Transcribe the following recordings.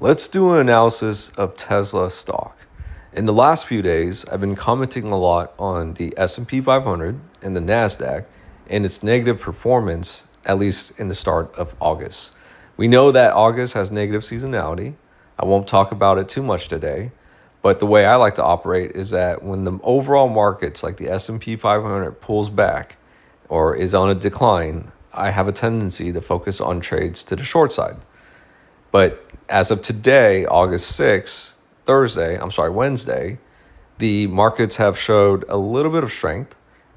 Let's do an analysis of Tesla stock. In the last few days, I've been commenting a lot on the S&P 500 and the Nasdaq and its negative performance, at least in the start of August. We know that August has negative seasonality. I won't talk about it too much today, but the way I like to operate is that when the overall markets like the S&P 500 pulls back or is on a decline, I have a tendency to focus on trades to the short side. But as of today, August 6th, Wednesday, the markets have showed a little bit of strength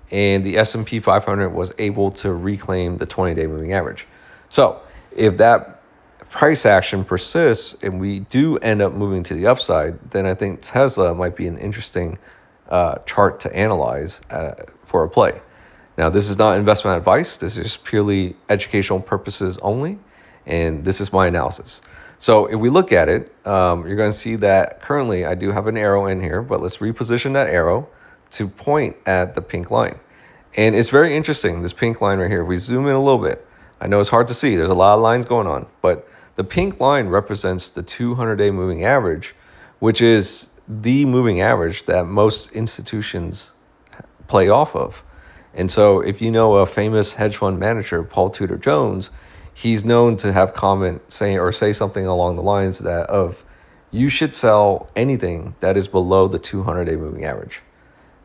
and the S&P 500 was able to reclaim the 20-day moving average. So if that price action persists and we do end up moving to the upside, then I think Tesla might be an interesting chart to analyze for a play. Now, this is not investment advice. This is just purely educational purposes only. And this is my analysis. So if we look at it, you're going to see that currently I do have an arrow in here, but let's reposition that arrow to point at the pink line. And it's very interesting, this pink line right here. If we zoom in a little bit, I know it's hard to see. There's a lot of lines going on, but the pink line represents the 200-day moving average, which is the moving average that most institutions play off of. And so if you know a famous hedge fund manager, Paul Tudor Jones, he's known to have say something along the lines that of you should sell anything that is below the 200-day moving average.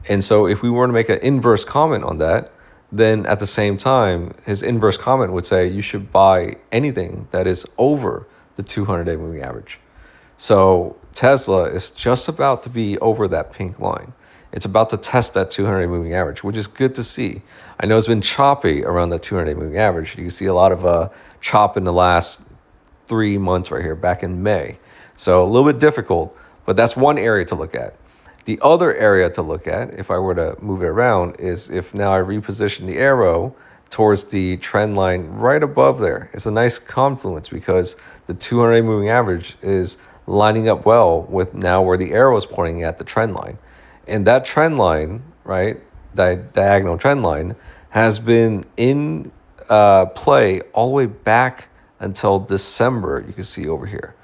And so if we were to make an inverse comment on that, then at the same time, his inverse comment would say you should buy anything that is over the 200-day moving average. So Tesla is just about to be over that pink line. It's about to test that 200-day moving average, which is good to see. I know it's been choppy around the 200-day moving average. You can see a lot of chop in the last 3 months right here, back in May. So a little bit difficult, but that's one area to look at. The other area to look at, if I were to move it around, is if now I reposition the arrow towards the trend line right above there. It's a nice confluence because the 200-day moving average is lining up well with now where the arrow is pointing at the trend line. And that trend line, right, diagonal trend line, has been in play all the way back until December. You can see over here.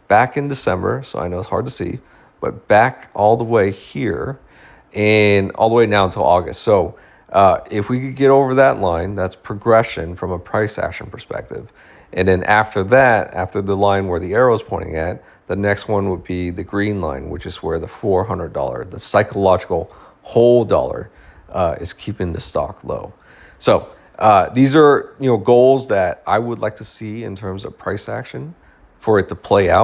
Back in December, so I know it's hard to see, but back all the way here and all the way now until August. So if we could get over that line, that's progression from a price action perspective. And then after that, after the line where the arrow is pointing at, the next one would be the green line, which is where the $400, the psychological whole dollar, is keeping the stock low. So these are goals that I would like to see in terms of price action for it to play out.